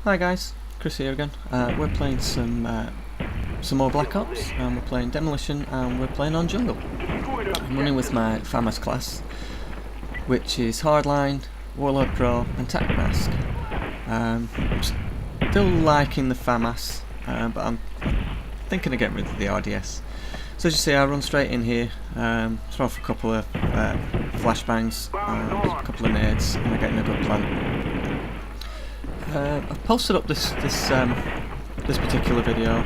Hi guys, Chris here again. We're playing some more Black Ops, and we're playing Demolition, and we're playing on Jungle. I'm running with my Famas class, which is Hardline, Warlord Pro, and Tac Mask. I'm still liking the Famas, but I'm thinking of getting rid of the RDS. So as you see, I run straight in here, throw off a couple of flashbangs, a couple of nades, and I get in a good plant. I've posted up this particular video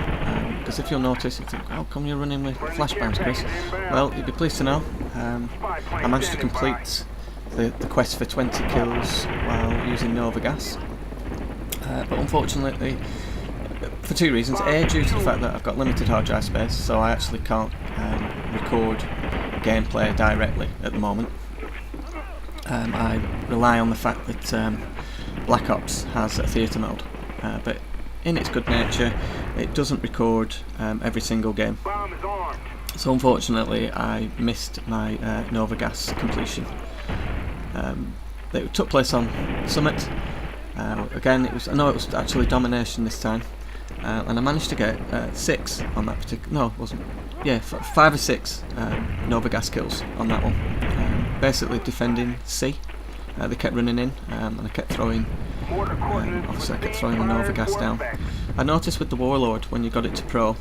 because if you'll notice, you think, how come you're running with flashbangs, Chris? Well, you'd be pleased to know I managed to complete the quest for 20 kills while using Nova gas, but unfortunately, for two reasons. A, due to the fact that I've got limited hard drive space, so I actually can't record gameplay directly at the moment. I rely on the fact that Black Ops has a theatre mode, but in its good nature it doesn't record every single game. So unfortunately I missed my Nova gas completion. It took place on Summit. Again, I know it was actually Domination this time, and I managed to get 6 on that particular. No, it wasn't. Yeah, 5 or 6 Nova gas kills on that one. Basically defending C. They kept running in, and I kept throwing. Obviously, I kept throwing the Nova gas down. I noticed with the Warlord, when you got it to Pro,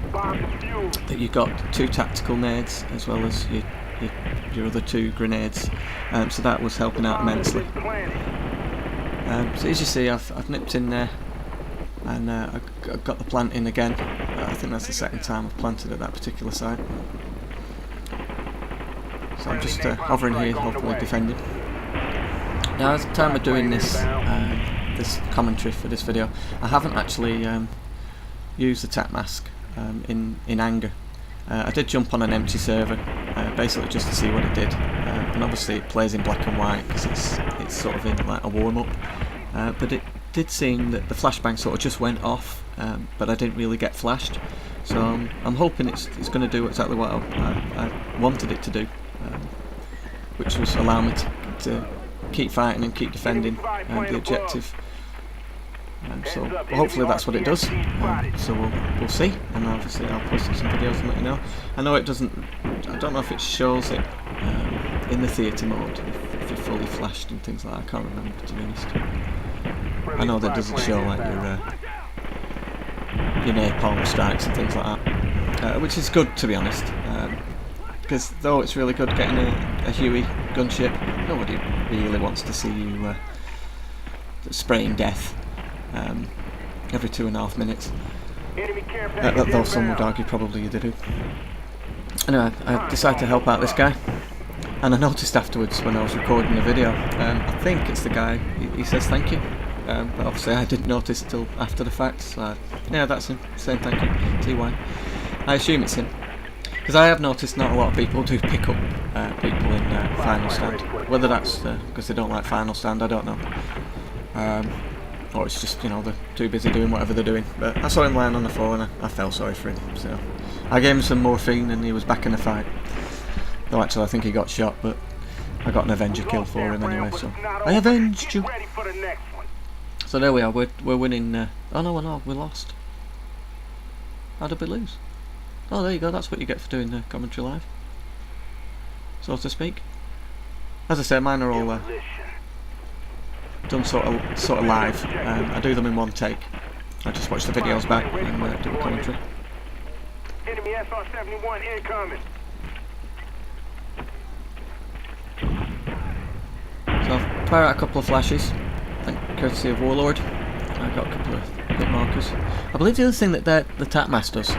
that you got 2 tactical nades as well as your other 2 grenades. So that was helping out immensely. So as you see, I've nipped in there, and I got the plant in again. I think that's the second time I've planted at that particular site. So I'm just hovering here, hopefully defending. Now, at the time of doing this this commentary for this video, I haven't actually used the Tac Mask in anger. I did jump on an empty server, basically just to see what it did, and obviously it plays in black and white because it's sort of in like a warm-up. But it did seem that the flashbang sort of just went off, but I didn't really get flashed. So I'm hoping it's going to do exactly what I wanted it to do, which was allow me to keep fighting and keep defending the objective. So hopefully that's what it does. So we'll see, and obviously I'll post some videos and let you know. I know it doesn't. I don't know if it shows it in the theatre mode if you're fully flashed and things like that. I can't remember, to be honest. I know that doesn't show like your napalm strikes and things like that, which is good, to be honest. Because though it's really good getting a Huey gunship, nobody really wants to see you spraying death every 2.5 minutes. Though some would argue probably you do. Anyway, I decided to help out this guy, and I noticed afterwards when I was recording the video, I think it's the guy, he says thank you, but obviously I didn't notice till after the fact, so yeah, that's him saying thank you, TY. I assume it's him. Because I have noticed not a lot of people do pick up people in Final Stand. Whether that's because they don't like Final Stand, I don't know. Or it's just, they're too busy doing whatever they're doing. But I saw him lying on the floor and I felt sorry for him. So I gave him some morphine and he was back in the fight. Though actually I think he got shot, but I got an Avenger kill for him anyway, so I avenged you! So there we are, we're winning. Oh no, we lost. How did we lose? Oh, there you go, that's what you get for doing the commentary live, so to speak. As I say, mine are all done sort of live. I do them in one take. I just watch the videos back and do a commentary. Enemy SR-71 incoming. So I'll fire out a couple of flashes, courtesy of Warlord. I got a couple of hit markers. I believe the other thing that the Tac Mask does,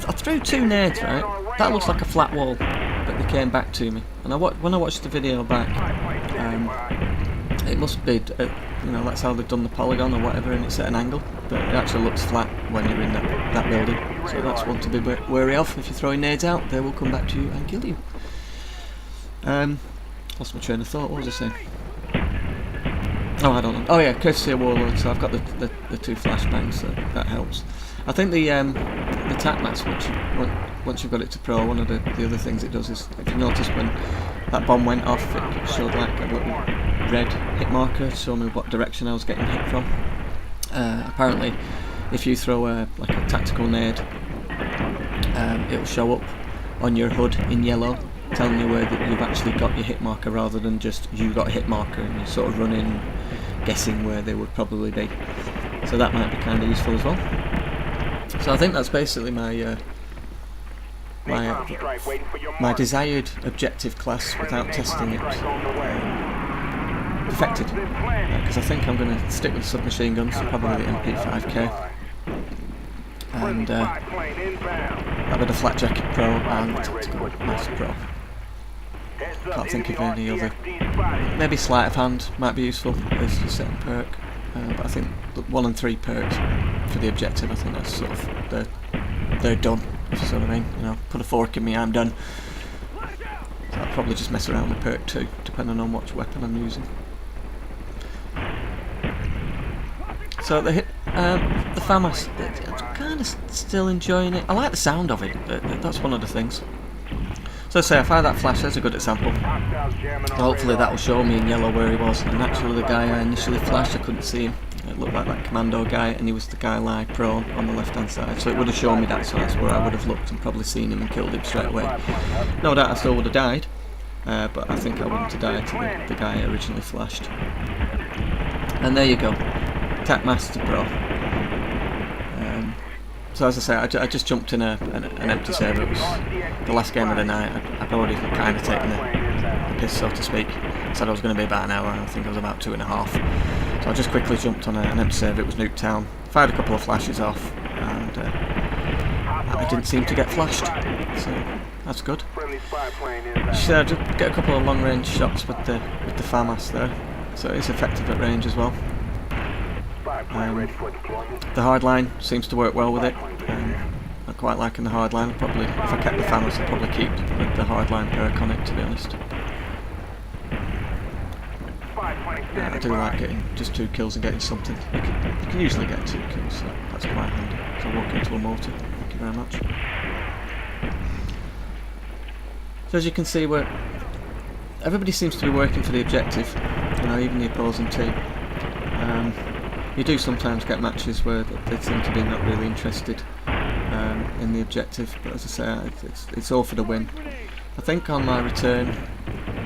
I threw 2 nades, right? That looks like a flat wall, but they came back to me. And when I watched the video back, it must be, that's how they've done the polygon or whatever, and it's at an angle. But it actually looks flat when you're in that building. So that's one to be wary of. If you're throwing nades out, they will come back to you and kill you. Lost my train of thought. What was I saying? Oh, I don't know. Oh yeah, courtesy of Warlord. So I've got the 2 flashbangs, so that helps. I think the Tac Mask, once you've got it to Pro, one of the other things it does is, if you notice when that bomb went off, it showed like a little red hit marker to show me what direction I was getting hit from. Apparently, if you throw like a tactical nade, it will show up on your HUD in yellow, telling you where that you've actually got your hit marker, rather than just you got a hit marker and you're sort of running, guessing where they would probably be. So that might be kind of useful as well. So I think that's basically my my desired objective class without testing it perfected. Because I think I'm going to stick with submachine guns, probably the MP5K. And that with the Flat Jacket Pro and the Tactical Master Pro. Can't think of any other. Maybe Sleight of Hand might be useful as a certain perk, but I think the 1 and 3 perks for the objective, I think that's sort of they're done. If you see what I mean. You know, put a fork in me, I'm done. So I'll probably just mess around with perk 2, depending on which weapon I'm using. So the Famas, I'm kind of still enjoying it. I like the sound of it. That's one of the things. So I say I fired that flash. There's a good example. So hopefully that will show me in yellow where he was. And actually, the guy I initially flashed, I couldn't see him. It looked like that commando guy, and he was the guy lying prone on the left hand side. So it would have shown me that. So that's where I would have looked and probably seen him and killed him straight away. No doubt I still would have died, but I think I wouldn't have died to the guy I originally flashed. And there you go. Tech Master Pro. So as I say, I just jumped in an empty server. It was the last game of the night. I'd already kind of taken the piss, so to speak. I said I was going to be about an hour, and I think I was about 2.5. So I just quickly jumped on an empty server. It was Nuketown. Fired a couple of flashes off, and I didn't seem to get flashed. So that's good. So I just get a couple of long-range shots with the Famas there. So it's effective at range as well. The hardline seems to work well with it. I'm quite liking the hardline. Probably, if I kept the Famas, I'd probably keep the hardline perk on it, to be honest. I do like getting just 2 kills and getting something. You can usually get 2 kills, so that's quite handy. So I walk into a mortar. Thank you very much. So as you can see, everybody seems to be working for the objective. You know, even the opposing team. You do sometimes get matches where they seem to be not really interested in the objective, but as I say, it's all for the win. I think on my return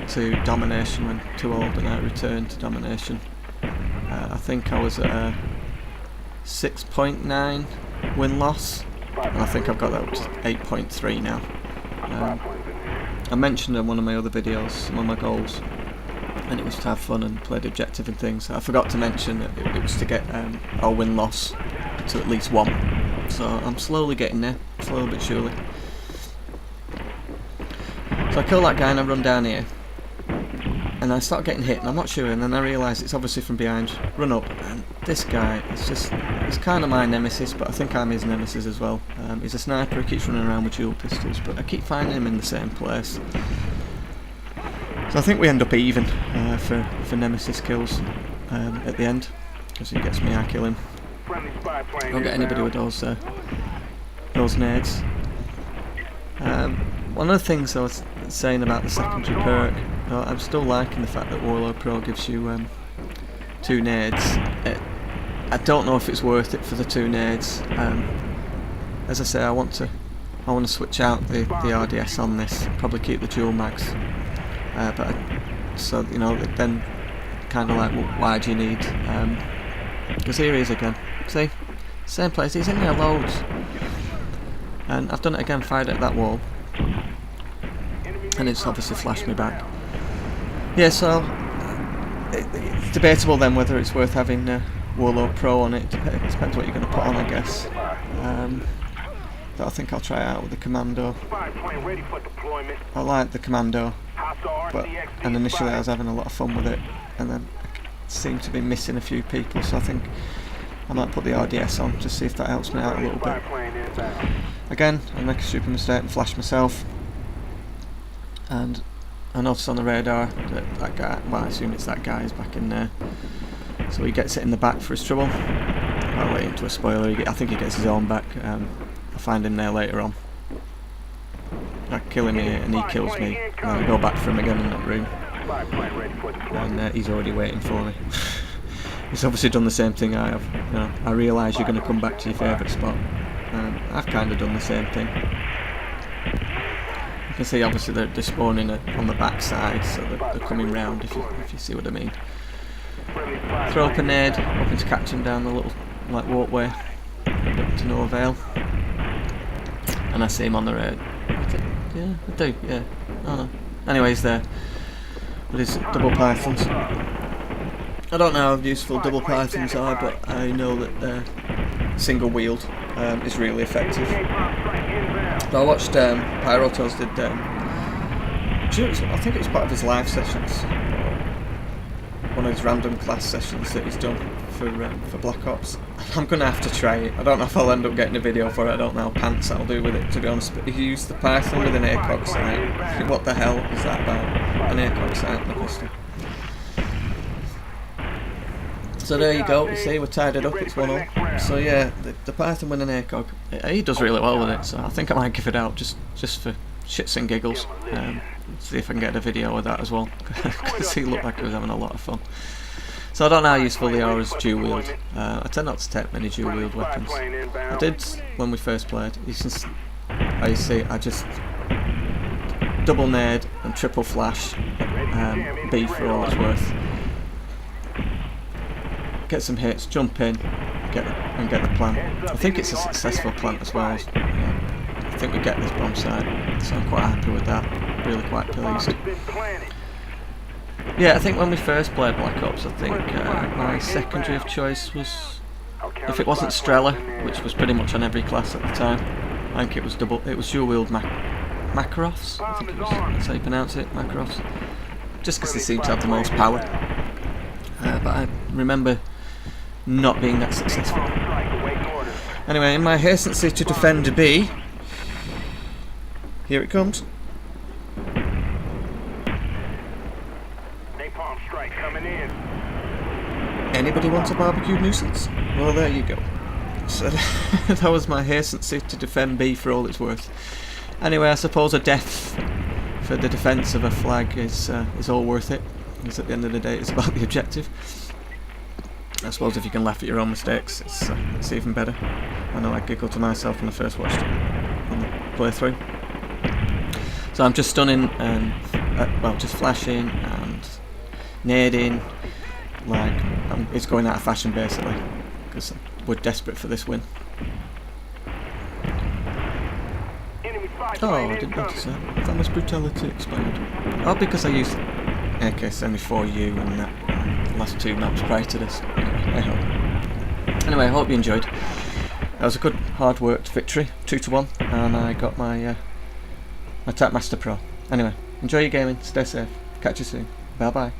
to Domination, when too old and I returned to Domination, I think I was at a 6.9 win-loss, and I think I've got that up to 8.3 now. I mentioned in one of my other videos some of my goals, and it was to have fun and play the objective and things. I forgot to mention that it was to get our win-loss to at least 1. So I'm slowly getting there, slowly but surely. So I kill that guy and I run down here, and I start getting hit, and I'm not sure, and then I realise it's obviously from behind. Run up, and this guy, it's kind of my nemesis, but I think I'm his nemesis as well. He's a sniper, he keeps running around with dual pistols, but I keep finding him in the same place. So I think we end up even for nemesis kills at the end, because he gets me, I kill him. Don't get anybody with those nades. One of the things I was saying about the secondary perk, I'm still liking the fact that Warlord Pro gives you 2 nades. I don't know if it's worth it for the 2 nades. As I say, I want to switch out the RDS on this. Probably keep the dual mags. So you know, then kind of like, well, why do you need? Because here he is again. See, same place. He's in there loads, and I've done it again. Fired at that wall, and it's obviously flashed me back. Yeah, so it's debatable then whether it's worth having Warlord Pro on it. It depends what you're going to put on, I guess. But I think I'll try it out with the Commando. I like the Commando, and initially I was having a lot of fun with it, and then I seem to be missing a few people, so I think I might put the RDS on to see if that helps me out a little bit. Again, I make a stupid mistake and flash myself, and I notice on the radar that guy, well, I assume it's that guy, is back in there, so he gets it in the back for his trouble. I'll let into a spoiler. I think he gets his own back. I'll find him there later on. Like killing me and he kills me, and I go back for him again in that room, and he's already waiting for me. He's obviously done the same thing I have. You know, I realise you're going to come back to your favourite spot. I've kind of done the same thing. You can see obviously they're spawning on the back side, so they're coming round, if you see what I mean. Throw up a nade, hoping to catch him down the little walkway, to no avail. And I see him on the road. Yeah, I do, yeah. Oh no. Anyway, he's there with his double pythons. I don't know how useful double pythons are, but I know that single wheeled is really effective. So I watched Pyrotos did. I think it was part of his live sessions, one of his random class sessions that he's done for Black Ops. I'm gonna have to try it. I don't know if I'll end up getting a video for it. I don't know how pants I'll do with it, to be honest. But he used the Python with an ACOG sight. What the hell is that about? An ACOG sight and a pistol. So there you go, you see, we're tied it up, it's 1-0. So yeah, the Python with an ACOG, he does really well with it, so I think I might give it out just for shits and giggles. See if I can get a video with that as well, because he looked like he was having a lot of fun. So I don't know how useful they are as dual wield. I tend not to take many dual wield weapons. I did when we first played. You see, I just double nade and triple flash B for all it's worth. Get some hits, jump in, get the plant. I think it's a successful plant as well. I think we get this bomb site, so I'm quite happy with that. Really quite pleased. Yeah, I think when we first played Black Ops, I think my secondary of choice was, if it wasn't Strela, which was pretty much on every class at the time, I think it was dual wield Makarovs. I think that's how you pronounce it, Makarovs. Just because they seem to have the most power. But I remember not being that successful. Anyway, in my hesitancy to defend a B, here it comes. Anybody want a barbecued nuisance? Well, there you go. So that was my hesitancy to defend B for all it's worth. Anyway, I suppose a death for the defence of a flag is all worth it, because at the end of the day it's about the objective. I suppose if you can laugh at your own mistakes, it's even better. I know I giggled to myself when I first watched it on the playthrough. So I'm just stunning and just flashing and nading, like it's going out of fashion basically, because we're desperate for this win. Oh, I didn't notice that. Famas brutality expired. Oh, because I used AK-74U and that last two maps prior to this. Anyway, I hope you enjoyed. That was a good, hard-worked victory, 2-1, and I got my my Tapmaster Pro. Anyway, enjoy your gaming, stay safe, catch you soon, bye bye.